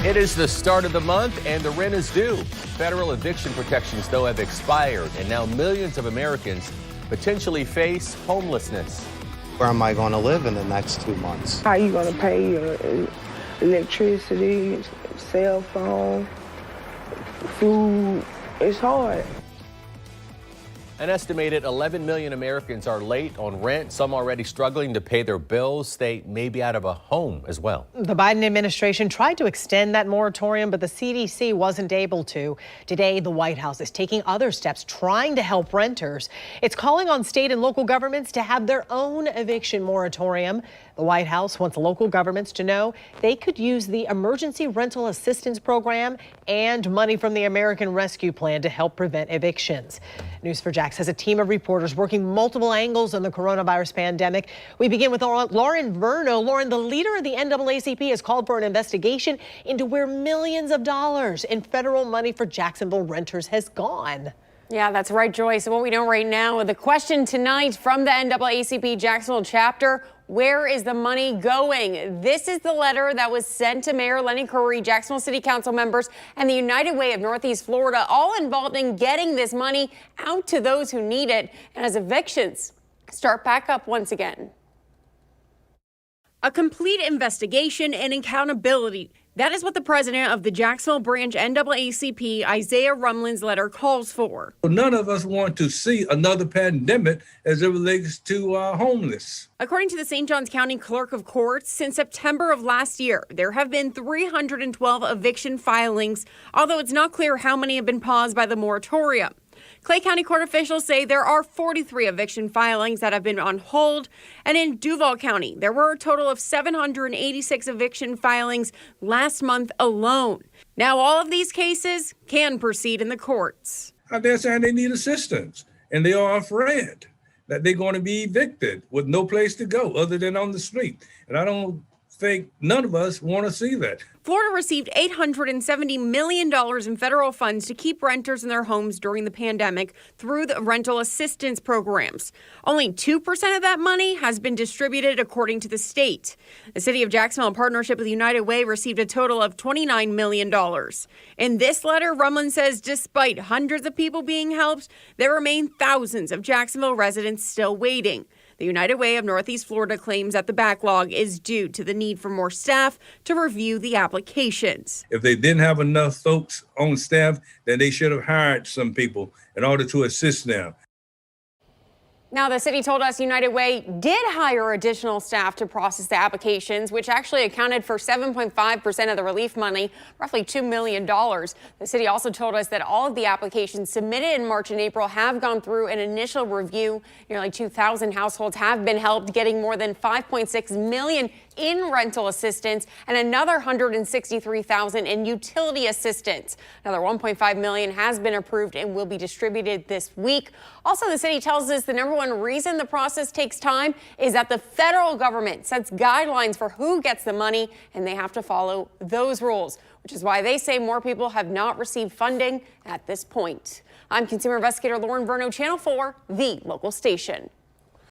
It is the start of the month and the rent is due. Federal eviction protections, though, have expired, and now millions of Americans potentially face homelessness. Where am I going to live in the next 2 months? How are you going to pay your electricity, cell phone, food? It's hard. An estimated 11 million Americans are late on rent. Some already struggling to pay their bills. They may be out of a home as well. The Biden administration tried to extend that moratorium, but the CDC wasn't able to. Today, the White House is taking other steps trying to help renters. It's calling on state and local governments to have their own eviction moratorium. The White House wants local governments to know they could use the Emergency Rental Assistance Program and money from the American Rescue Plan to help prevent evictions. News4Jax has a team of reporters working multiple angles on the coronavirus pandemic. We begin with Lauren Verno. Lauren, the leader of the NAACP has called for an investigation into where millions of dollars in federal money for Jacksonville renters has gone. Yeah, that's right, Joy. So what we know right now, the question tonight from the NAACP Jacksonville chapter, where is the money going? This is the letter that was sent to Mayor Lenny Curry, Jacksonville City Council members, and the United Way of Northeast Florida, all involved in getting this money out to those who need it, and as evictions start back up once again. A complete investigation and accountability. That is what the president of the Jacksonville branch NAACP, Isaiah Rumlin's letter calls for. None of us want to see another pandemic as it relates to homeless. According to the St. Johns County Clerk of Courts, since September of last year, there have been 312 eviction filings, although it's not clear how many have been paused by the moratorium. Clay County court officials say there are 43 eviction filings that have been on hold. And in Duval County, there were a total of 786 eviction filings last month alone. Now, all of these cases can proceed in the courts. They're saying they need assistance, and they are afraid that they're going to be evicted with no place to go other than on the street. And I don't think none of us want to see that. Florida received $870 million in federal funds to keep renters in their homes during the pandemic through the rental assistance programs. Only 2% of that money has been distributed, according to the state. The city of Jacksonville, in partnership with United Way, received a total of $29 million. In this letter, Rumlin says despite hundreds of people being helped, there remain thousands of Jacksonville residents still waiting. The United Way of Northeast Florida claims that the backlog is due to the need for more staff to review the applications. If they didn't have enough folks on staff, then they should have hired some people in order to assist them. Now, the city told us United Way did hire additional staff to process the applications, which actually accounted for 7.5% of the relief money, roughly $2 million. The city also told us that all of the applications submitted in March and April have gone through an initial review. Nearly 2,000 households have been helped, getting more than $5.6 million in rental assistance and another $163,000 in utility assistance. Another $1.5 million has been approved and will be distributed this week. Also, the city tells us the number one reason the process takes time is that the federal government sets guidelines for who gets the money, and they have to follow those rules, which is why they say more people have not received funding at this point. I'm consumer investigator Lauren Verno, Channel 4, the local station.